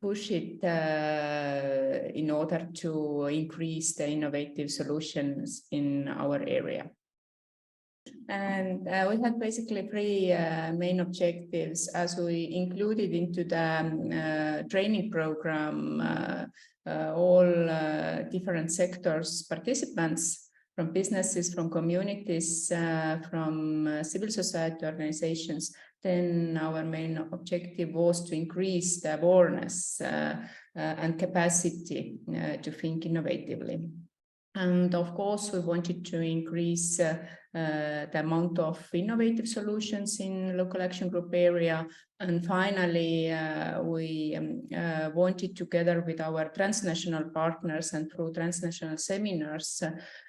push it in order to increase the innovative solutions in our area. And we had basically three main objectives as we included into the training program all different sectors participants, from businesses, from communities, from civil society organizations. Then our main objective was to increase the awareness and capacity to think innovatively. And of course, we wanted to increase the amount of innovative solutions in local action group area. And finally, we wanted, together with our transnational partners and through transnational seminars,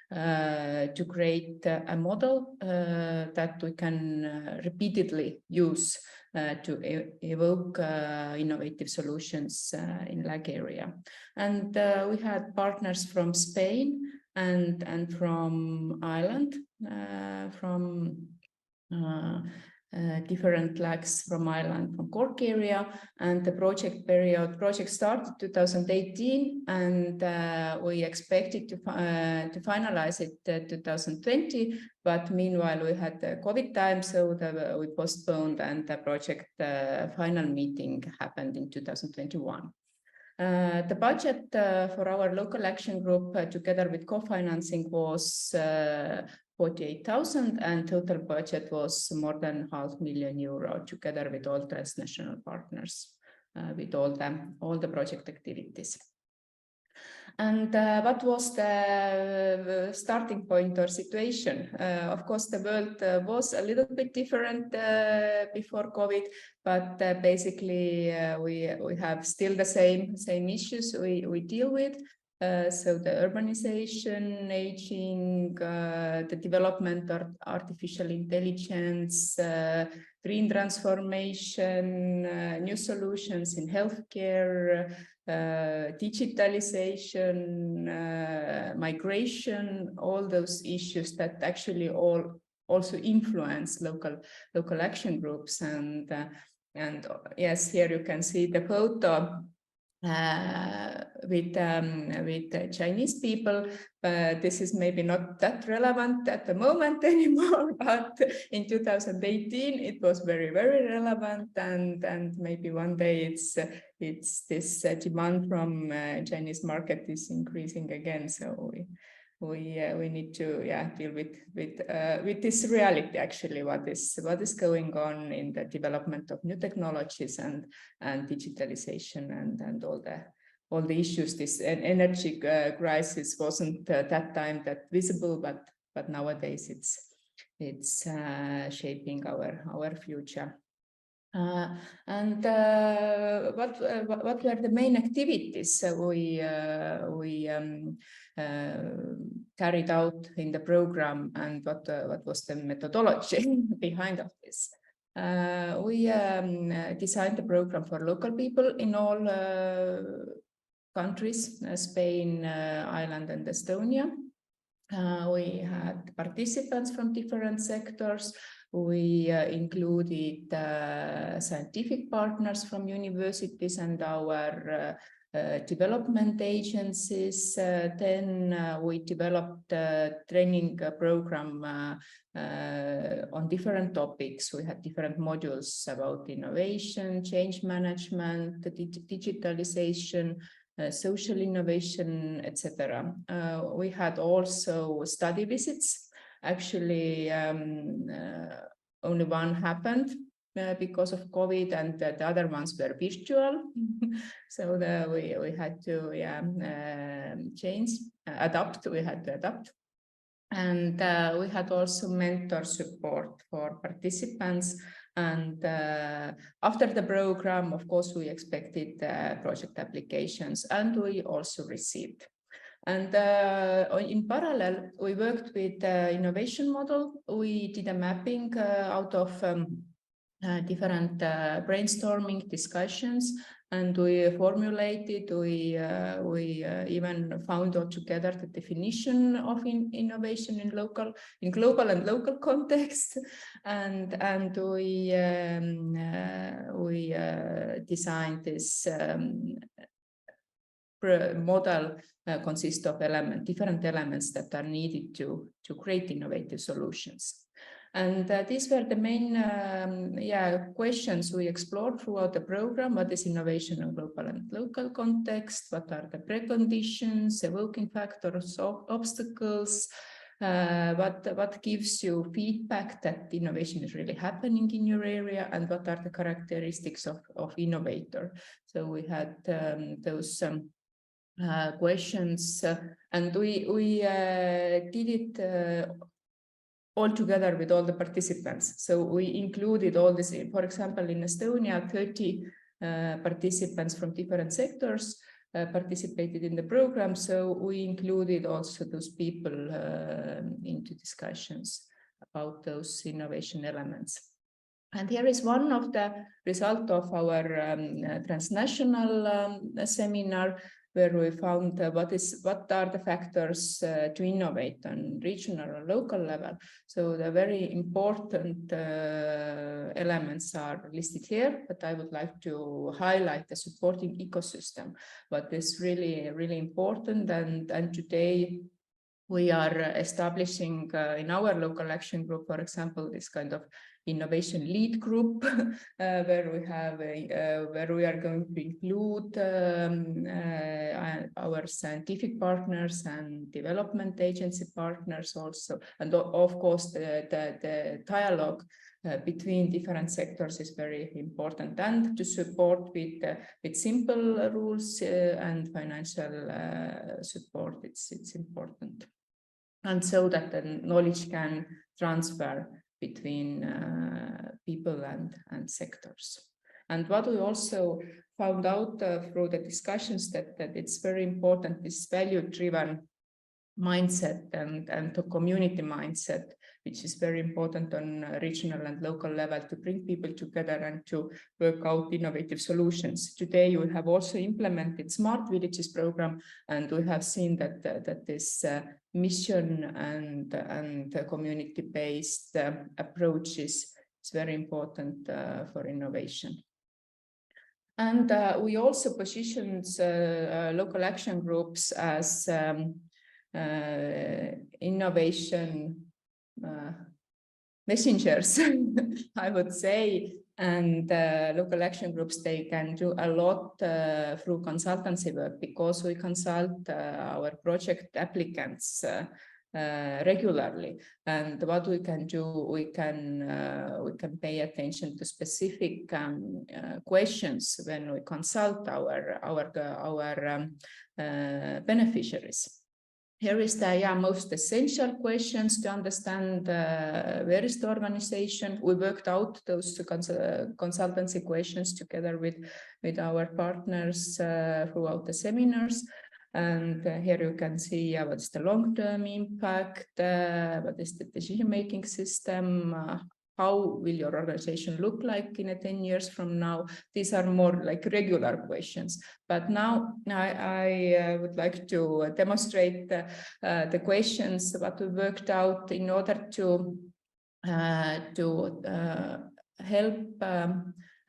to create a model that we can repeatedly use to evoke innovative solutions in LAG area. And we had partners from Spain and from Ireland, from different LAGs from Ireland, from Cork area, and the project started 2018, and we expected to finalize it 2020, but meanwhile we had the COVID time, so we postponed, and the project final meeting happened in 2021. The budget for our local action group, together with co-financing, was 48,000, and total budget was more than €500,000, together with all transnational partners, with all the project activities. And what was the starting point or situation? Of course, the world was a little bit different before COVID, but basically we have still the same issues we deal with. So the urbanization, aging, the development of artificial intelligence, green transformation, new solutions in healthcare, digitalization, migration, all those issues that actually also influence local action groups. And yes, here you can see the photo with Chinese people. This is maybe not that relevant at the moment anymore, but in 2018 it was very, very relevant, and maybe one day it's this demand from Chinese market is increasing again. So we need to deal with this reality, actually, what is going on in the development of new technologies and digitalization and all the issues. This energy crisis wasn't that time that visible, but nowadays it's shaping our future. And what were the main activities we carried out in the program, and what was the methodology behind of this? We designed the program for local people in all countries, Spain, Ireland, and Estonia. We had participants from different sectors. We included scientific partners from universities and our development agencies. Then we developed a training program on different topics. We had different modules about innovation, change management, digitalization, social innovation, etc. We had also study visits. Actually, only one happened because of COVID, and the other ones were virtual. So we had to adapt. We had to adapt. And we had also mentor support for participants. And after the program, of course, we expected project applications, and we also received. And in parallel, we worked with the innovation model. We did a mapping out of different brainstorming discussions, and we formulated, we even found all together the definition of innovation in global and local context, and we designed this model consists of different elements that are needed to create innovative solutions. And these were the main questions we explored throughout the program. What is innovation in global and local context? What are the preconditions, evoking factors, obstacles? What gives you feedback that innovation is really happening in your area? And what are the characteristics of innovator? So we had those questions, and we did it all together with all the participants. So we included all this, for example, in Estonia, 30 participants from different sectors participated in the program. So we included also those people into discussions about those innovation elements. And here is one of the results of our transnational seminar, where we found what are the factors to innovate on regional or local level. So the very important elements are listed here, but I would like to highlight the supporting ecosystem, what is really, really important. And today we are establishing in our local action group, for example, this kind of innovation lead group, where we are going to include our scientific partners and development agency partners also, and of course the dialogue between different sectors is very important, and to support with simple rules and financial support, it's important, and so that the knowledge can transfer between people and sectors. And what we also found out through the discussions that it's very important, this value-driven mindset and the community mindset, which is very important on regional and local level, to bring people together and to work out innovative solutions. Today, we have also implemented Smart Villages program, and we have seen that this mission and community-based approach is very important for innovation. And we also positioned local action groups as innovation messengers, I would say, and local action groups, they can do a lot through consultancy work, because we consult our project applicants regularly. And what we can do, we can pay attention to specific questions when we consult our beneficiaries. Here is the most essential questions to understand where is the organization. We worked out those consultancy questions together with our partners throughout the seminars. And here you can see what's the long-term impact, what is the decision-making system, how will your organization look like in 10 years from now. These are more like regular questions. But now I would like to demonstrate the questions that we worked out in order to help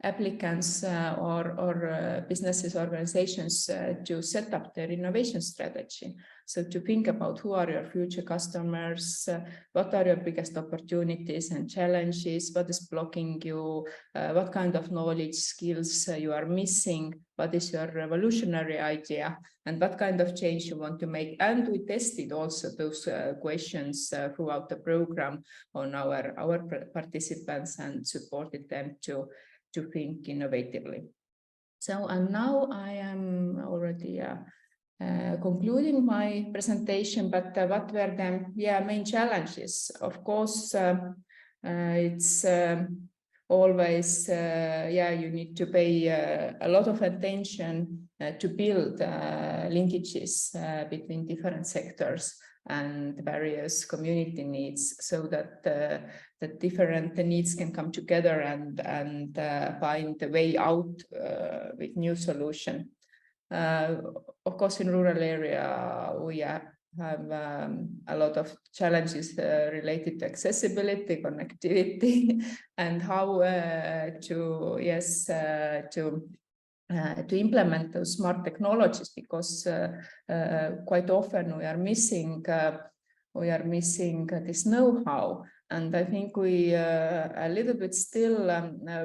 applicants or businesses, organizations to set up their innovation strategy. So to think about who are your future customers, what are your biggest opportunities and challenges, what is blocking you, what kind of knowledge, skills you are missing, what is your revolutionary idea, and what kind of change you want to make. And we tested also those questions throughout the program on our participants and supported them to think innovatively. So, and now I am already concluding my presentation, but what were the main challenges? Of course, it's always, you need to pay a lot of attention to build linkages between different sectors. and various community needs, so that that different needs can come together and find a way out with new solution. Of course, in rural area, we have a lot of challenges related to accessibility, connectivity, and how to implement those smart technologies, because quite often we are missing this know-how. And I think we a little bit still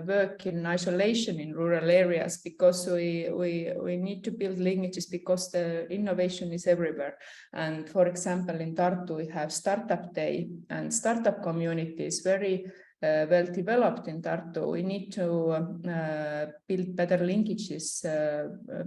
work in isolation in rural areas, because we need to build linkages, because the innovation is everywhere. And for example, in Tartu, we have Startup Day, and startup community is very well developed in Tartu. We need to build better linkages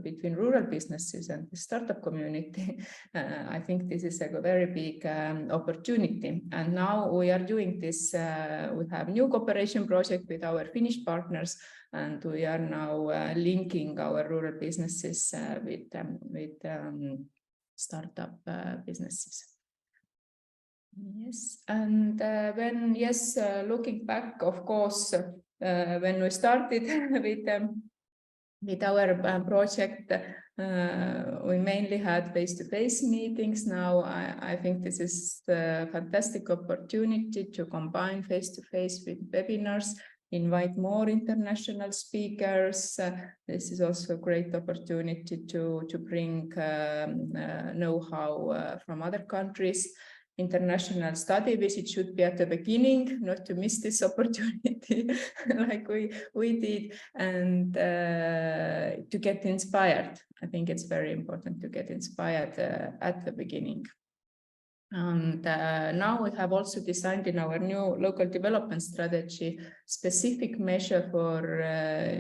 between rural businesses and the startup community. I think this is a very big opportunity. And now we are doing this. We have new cooperation project with our Finnish partners, and we are now linking our rural businesses with startup businesses. Yes, and looking back, of course, when we started with our project, we mainly had face-to-face meetings. Now I think this is a fantastic opportunity to combine face-to-face with webinars, invite more international speakers. This is also a great opportunity to bring know-how from other countries. International study visit should be at the beginning, not to miss this opportunity like we did, and to get inspired. I think it's very important to get inspired at the beginning. And now we have also designed in our new local development strategy specific measure for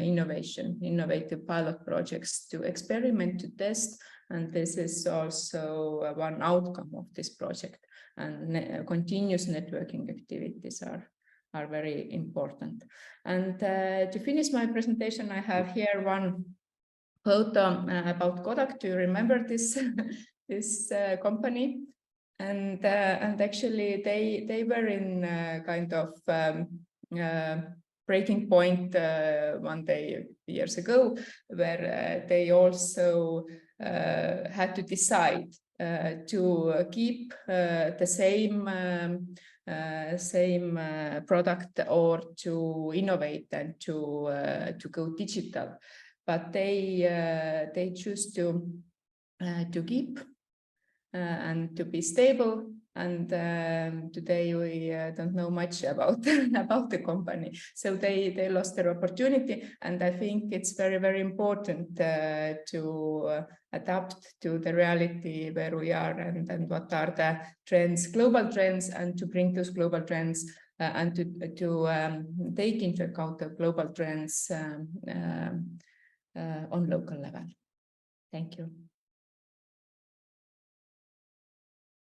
innovation, innovative pilot projects to experiment, to test, and this is also one outcome of this project. And continuous networking activities are very important. And to finish my presentation, I have here one photo about Kodak. Do you remember this this company? And actually they were in kind of breaking point one day years ago, where they also had to decide to keep the same product, or to innovate and to go digital. But they choose to keep and to be stable. And today we don't know much about the company, so they lost their opportunity. And I think it's very, very important to adapt to the reality where we are, and what are the trends, global trends, and to bring those global trends and to take into account the global trends on local level. Thank you.